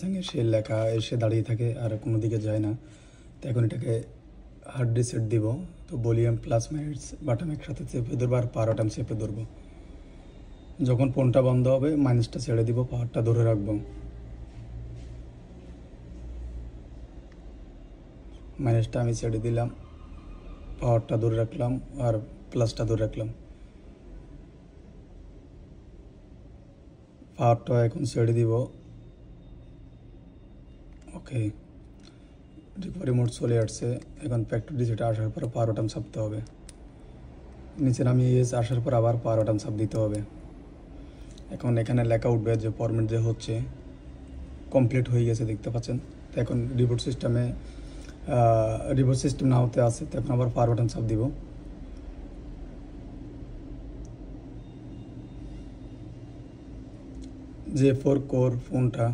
সঙ্গে সে লেখা এসে দাঁড়িয়ে থাকে আর কোনো দিকে যায় না। তো এখন এটাকে হার্ড রিসেট দিব। তো ভলিউম প্লাস মাইনাস বাটন একসাথে চেপে ধরবো আর পাওয়ার বাটন চেপে ধরবো। যখন ফোনটা বন্ধ হবে মাইনাসটা ছেড়ে দিব, পাওয়ারটা ধরে রাখবো। মাইনাসটা আমি ছেড়ে দিলাম, পাওয়ারটা ধরে রাখলাম আর প্লাসটা ধরে রাখলাম। পাওয়ারটা এখন ছেড়ে দিব। ওকে, রিকভারি মোড চলে আসছে। এখন ফ্যাক্টরি রিসেটে আসার পর পাওয়ার বাটন চাপতে হবে। নিচে নামিয়ে আসার পর আবার পাওয়ার বাটন চাপ দিতে হবে। এখন এখানে লেখা উঠবে যে ফরম্যাট যে হচ্ছে কমপ্লিট হয়ে গেছে, দেখতে পাচ্ছেন। তো এখন রিবোট সিস্টেম না হতে আছে। তো এখন আবার পাওয়ার বাটন চাপ দিব। J4 কোর ফোনটা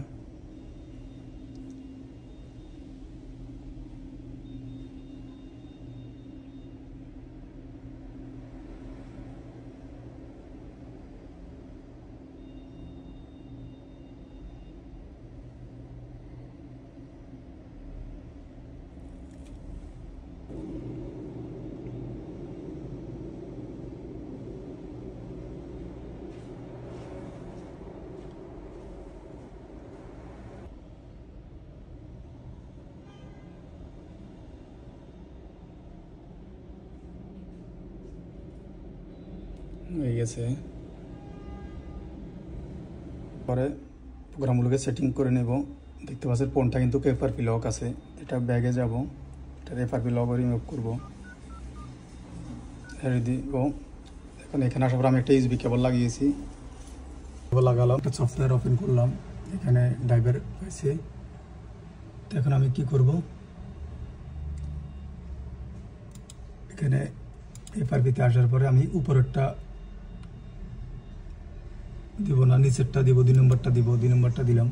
হয়ে গেছে। পরে প্রোগ্রামগুলোকে সেটিং করে নেব। দেখতে পাচ্ছেন ফোনটা কিন্তু এফআরপি লক আছে। এটা ব্যাগে যাব, এটা এফআরপি লক রিমুভ করবো, হেরে দিব। এখন এখানে আসার পর আমি একটা ইউএসবি কেবল লাগিয়েছি, কেবল লাগালাম, একটা সফটওয়্যার ওপেন করলাম। এখানে ড্রাইভার আছে। তো এখন আমি কি করব, এখানে এফআরপিতে আসার পরে আমি উপরেরটা দিব না, নিচেরটা দিব, 2 নম্বরটা দিব। 2 নম্বরটা দিলাম।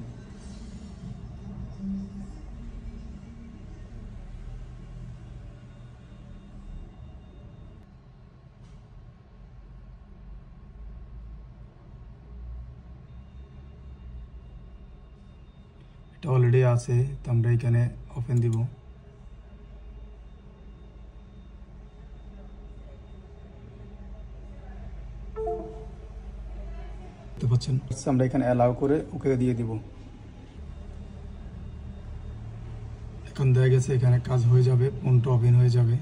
এটা অলরেডি আছে, তো আমরা এখানে ওপেন দিব। দেখতে পাচ্ছেন আমরা এখানে অ্যালাউ করে ওকে দিয়ে দিব। এখন দেখা গেছে এখানে কাজ হয়ে যাবে, ফোনটা ওপেন হয়ে যাবে।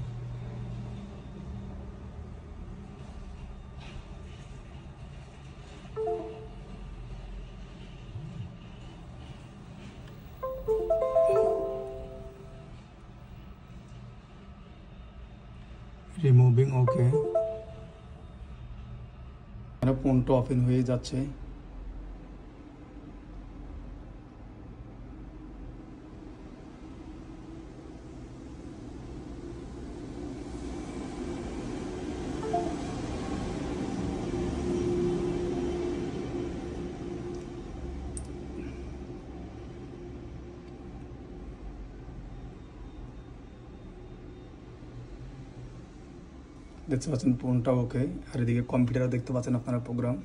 রিমুভিং ওকে, ফোনটা ওপেন হয়ে যাচ্ছে। দেখতে পাচ্ছেন ফোনটা ওকে, আর এদিকে কম্পিউটারে দেখতে পাচ্ছেন আপনারা প্রোগ্রাম।